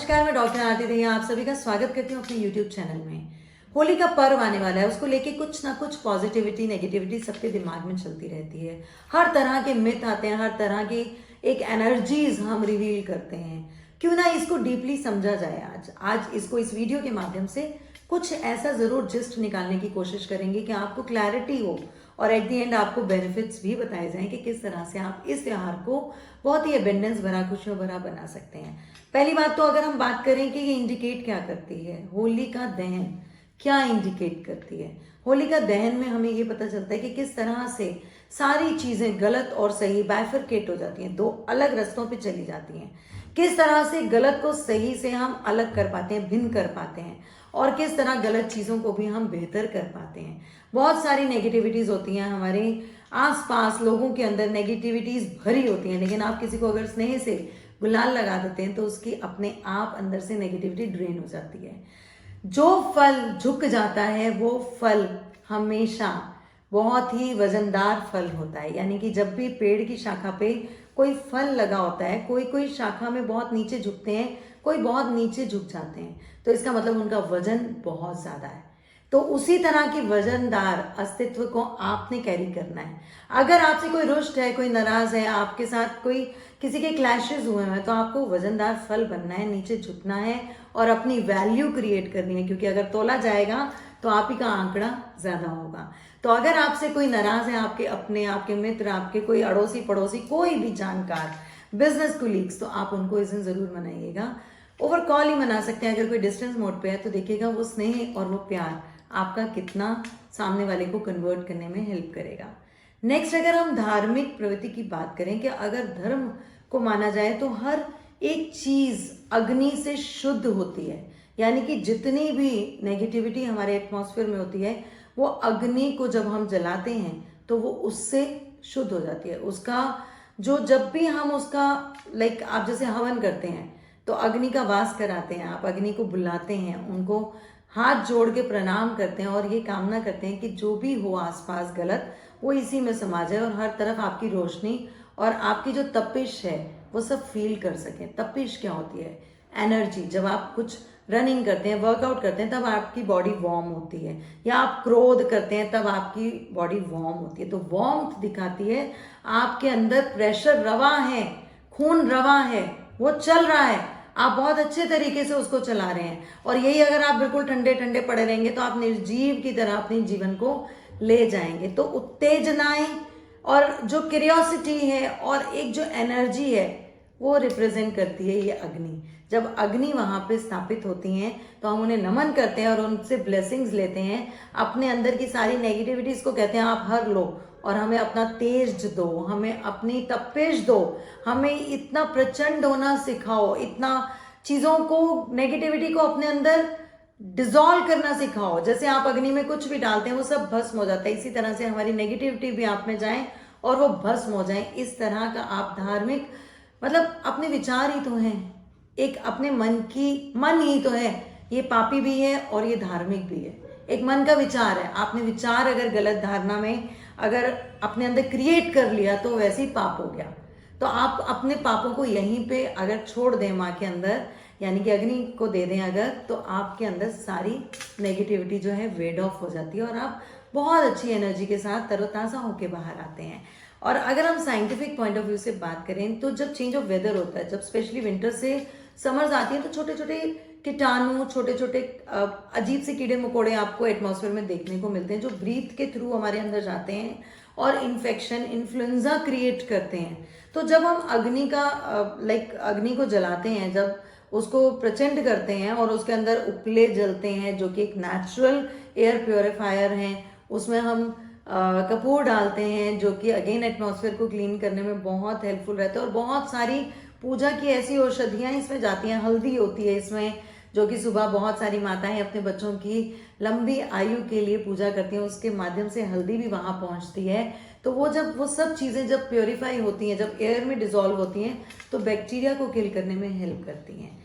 नमस्कार, मैं डॉक्टर आरती दहिया आप सभी का स्वागत करती हूँ अपने YouTube चैनल में। होली का पर्व आने वाला है, उसको लेके कुछ ना कुछ पॉजिटिविटी नेगेटिविटी सबके दिमाग में चलती रहती है। हर तरह के मिथ आते हैं, हर तरह की एक एनर्जीज हम रिवील करते हैं। क्यों ना इसको डीपली समझा जाए। आज इसको इस वीडियो के माध्यम से कुछ ऐसा जरूर जिस्ट निकालने की कोशिश करेंगे कि आपको क्लैरिटी हो और एट दी एंड आपको बेनिफिट्स भी बताए जाएं कि किस तरह से आप इस त्योहार को बहुत ही एबेंडेंस भरा, खुशियों भरा बना सकते हैं। पहली बात तो अगर हम बात करें कि ये इंडिकेट क्या करती है, होली का दहन क्या इंडिकेट करती है। होली का दहन में हमें ये पता चलता है कि किस तरह से सारी चीजें गलत और सही बाइफरकेट हो जाती हैं, दो अलग रास्तों पे चली जाती हैं। किस तरह से गलत को सही से हम अलग कर पाते हैं, भिन्न कर पाते हैं, और किस तरह गलत चीजों को भी हम बेहतर कर पाते हैं। बहुत सारी नेगेटिविटीज होती हैं हमारे आसपास, लोगों के अंदर नेगेटिविटीज भरी होती हैं, लेकिन आप किसी को अगर स्नेह से गुलाल लगा देते हैं तो उसकी अपने आप अंदर से नेगेटिविटी ड्रेन हो जाती है। जो फल झुक जाता है वो फल हमेशा बहुत ही वजनदार फल होता है। यानी कि जब भी पेड़ की शाखा पे कोई फल लगा होता है, कोई कोई शाखा में बहुत नीचे झुकते हैं, कोई बहुत नीचे झुक जाते हैं, तो इसका मतलब उनका वजन बहुत ज्यादा है। तो उसी तरह की वजनदार अस्तित्व को आपने कैरी करना है। अगर आपसे कोई रुष्ट है, कोई नाराज है, आपके साथ कोई किसी के क्लैशेस हुए हैं, तो आपको वजनदार फल बनना है, नीचे झुकना है और अपनी वैल्यू क्रिएट करनी है। क्योंकि अगर तोला जाएगा तो आप ही का आंकड़ा ज्यादा होगा। तो अगर आपसे कोई नाराज है, आपके अपने, आपके मित्र, आपके कोई अड़ोसी पड़ोसी, कोई भी जानकार, बिजनेस कोलीग्स, तो आप उनको इस दिन जरूर मनाइएगा। ओवर कॉल ही मना सकते हैं। अगर कोई डिस्टेंस मोड पे है तो देखिएगा वो स्नेह और वो प्यार आपका कितना सामने वाले को कन्वर्ट करने में हेल्प करेगा। नेक्स्ट, अगर हम धार्मिक प्रवृत्ति की बात करें कि अगर धर्म को माना जाए तो हर एक चीज अग्नि से शुद्ध होती है। यानी कि जितनी भी नेगेटिविटी हमारे एटमॉस्फेयर में होती है वो अग्नि को जब हम जलाते हैं तो वो उससे शुद्ध हो जाती है। उसका जो, जब भी हम उसका आप जैसे हवन करते हैं तो अग्नि का वास कराते हैं, आप अग्नि को बुलाते हैं, उनको हाथ जोड़ के प्रणाम करते हैं और ये कामना करते हैं कि जो भी हो आसपास गलत वो इसी में समा जाए और हर तरफ आपकी रोशनी और आपकी जो तपिश है वो सब फील कर सकें। तपिश क्या होती है? एनर्जी। जब आप कुछ रनिंग करते हैं, वर्कआउट करते हैं, तब आपकी बॉडी वार्म होती है, या आप क्रोध करते हैं तब आपकी बॉडी वार्म होती है। तो वार्मथ दिखाती है आपके अंदर प्रेशर रवा है, खून रवा है, वो चल रहा है, आप बहुत अच्छे तरीके से उसको चला रहे हैं। और यही अगर आप बिल्कुल ठंडे ठंडे पड़े रहेंगे तो आप निर्जीव की तरह अपने जीवन को ले जाएंगे। तो उत्तेजनाएं और जो क्यूरियोसिटी है और एक जो एनर्जी है वो रिप्रेजेंट करती है ये अग्नि। जब अग्नि वहां पे स्थापित होती हैं तो हम उन्हें नमन करते हैं और उनसे ब्लेसिंग्स लेते हैं। अपने अंदर की सारी नेगेटिविटीज को कहते हैं आप हर लो और हमें अपना तेज दो, हमें अपनी तपिश दो, हमें इतना प्रचंड होना सिखाओ, इतना चीजों को, नेगेटिविटी को अपने अंदर डिसॉल्व करना सिखाओ। जैसे आप अग्नि में कुछ भी डालते हैं वो सब भस्म हो जाता है, इसी तरह से हमारी नेगेटिविटी भी आप में जाए और वो भस्म हो जाए। इस तरह का आप धार्मिक, मतलब अपने विचार ही तो हैं, एक अपने मन ही तो है। ये पापी भी है और ये धार्मिक भी है। एक मन का विचार है, आपने विचार अगर गलत धारणा में अगर अपने अंदर क्रिएट कर लिया तो वैसे ही पाप हो गया। तो आप अपने पापों को यहीं पे अगर छोड़ दें माँ के अंदर, यानी कि अग्नि को दे दें अगर, तो आपके अंदर सारी नेगेटिविटी जो है वेड ऑफ हो जाती है और आप बहुत अच्छी एनर्जी के साथ तरोताज़ा होके बाहर आते हैं। और अगर हम साइंटिफिक पॉइंट ऑफ व्यू से बात करें तो जब चेंज ऑफ वेदर होता है, जब स्पेशली विंटर से समर्स आती है, तो छोटे छोटे कीटाणु, छोटे छोटे अजीब से कीड़े मकोड़े आपको एटमॉस्फेयर में देखने को मिलते हैं जो ब्रीथ के थ्रू हमारे अंदर जाते हैं और इन्फेक्शन, इन्फ्लुएंजा क्रिएट करते हैं। तो जब हम अग्नि का अग्नि को जलाते हैं, जब उसको प्रचंड करते हैं और उसके अंदर उपले जलते हैं जो कि एक नेचुरल एयर प्योरीफायर हैं, उसमें हम कपूर डालते हैं जो कि अगेन एटमॉस्फेयर को क्लीन करने में बहुत हेल्पफुल रहता है। और बहुत सारी पूजा की ऐसी औषधियाँ इसमें जाती हैं, हल्दी होती है इसमें, जो कि सुबह बहुत सारी माताएं अपने बच्चों की लंबी आयु के लिए पूजा करती हैं, उसके माध्यम से हल्दी भी वहां पहुंचती है। तो वो जब वो सब चीजें जब प्योरीफाई होती हैं, जब एयर में डिसॉल्व होती हैं, तो बैक्टीरिया को किल करने में हेल्प करती हैं।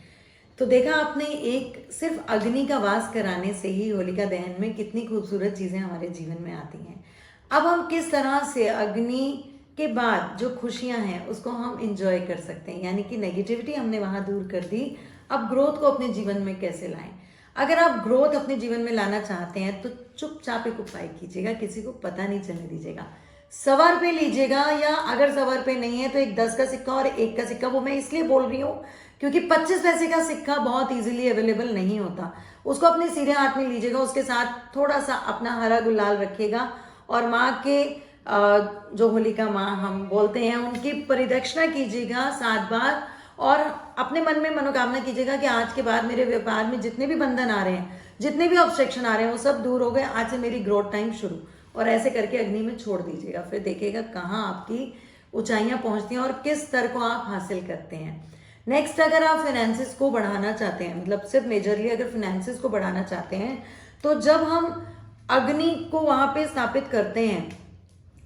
तो देखा आपने, एक सिर्फ अग्नि का वास कराने से ही होलिका दहन में कितनी खूबसूरत चीजें हमारे जीवन में आती हैं। अब हम किस तरह से अग्नि के बाद जो खुशियां हैं उसको हम इंजॉय कर सकते हैं, यानी कि नेगेटिविटी हमने वहां दूर कर दी, अब ग्रोथ को अपने जीवन में कैसे लाएं। अगर आप ग्रोथ अपने जीवन में लाना चाहते हैं तो चुपचाप एक उपाय कीजिएगा, किसी को पता नहीं चलने दीजिएगा। 100 रुपये लीजिएगा, या अगर 100 रुपये नहीं है तो एक 10 का सिक्का और 1 का सिक्का। वो मैं इसलिए बोल रही हूँ क्योंकि 25 पैसे का सिक्का बहुत इजीली अवेलेबल नहीं होता। उसको अपने सीधे हाथ में लीजिएगा, उसके साथ थोड़ा सा अपना हरा गुलाल रखिएगा और माँ के जो होलिका माँ हम बोलते हैं उनकी परिदक्षिणा कीजिएगा 7 बार, और अपने मन में मनोकामना कीजिएगा कि आज के बाद मेरे व्यापार में जितने भी बंधन आ रहे हैं, जितने भी ऑब्स्ट्रक्शन आ रहे हैं, वो सब दूर हो गए, आज से मेरी ग्रोथ टाइम शुरू। और ऐसे करके अग्नि में छोड़ दीजिएगा, फिर देखिएगा कहाँ आपकी ऊंचाइयां पहुंचती हैं और किस स्तर को आप हासिल करते हैं। नेक्स्ट, अगर आप फाइनेंसिस को बढ़ाना चाहते हैं, मतलब सिर्फ मेजरली अगर फाइनेंसिस को बढ़ाना चाहते हैं, तो जब हम अग्नि को वहां पे स्थापित करते हैं,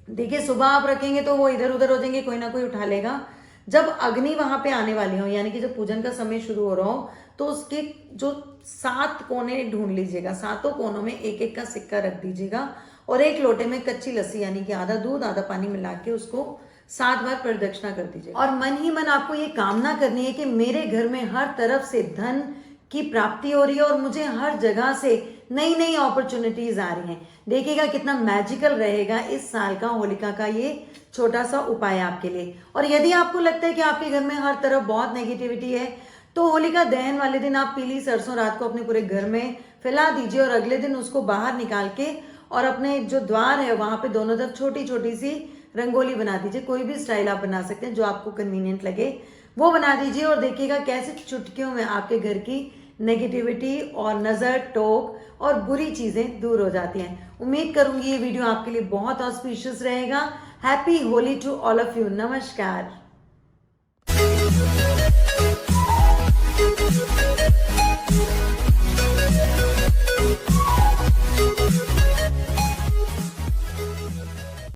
देखिए सुबह आप रखेंगे तो वो इधर उधर हो जाएंगे, कोई ना कोई उठा लेगा। जब अग्नि वहां पे आने वाली हो, यानी कि जब पूजन का समय शुरू हो रहा हो, तो उसके जो 7 कोने ढूंढ लीजिएगा, 7 कोनों में 1-1 का सिक्का रख दीजिएगा और एक लोटे में कच्ची लस्सी यानी कि आधा दूध आधा पानी मिला के उसको 7 बार प्रदक्षिणा कर दीजिए। और मन ही मन आपको ये कामना करनी है कि मेरे घर में हर तरफ से धन की प्राप्ति हो रही है और मुझे हर जगह से नई नई अपॉर्चुनिटीज आ रही हैं। देखिएगा कितना मैजिकल रहेगा इस साल का होलिका का ये छोटा सा उपाय आपके लिए। और यदि आपको लगता है कि आपके घर में हर तरफ बहुत नेगेटिविटी है, तो होलिका दहन वाले दिन आप पीली सरसों रात को अपने पूरे घर में फैला दीजिए और अगले दिन उसको बाहर निकाल के और अपने जो द्वार है वहां पे दोनों तरफ छोटी छोटी सी रंगोली बना दीजिए। कोई भी स्टाइल आप बना सकते हैं जो आपको कन्वीनियंट लगे वो बना दीजिए, और देखिएगा कैसे चुटकियों में आपके घर की नेगेटिविटी और नजर टोक और बुरी चीजें दूर हो जाती हैं। उम्मीद करूंगी ये वीडियो आपके लिए बहुत ऑस्पिशियस रहेगा। Happy Holi to all of you. नमस्कार।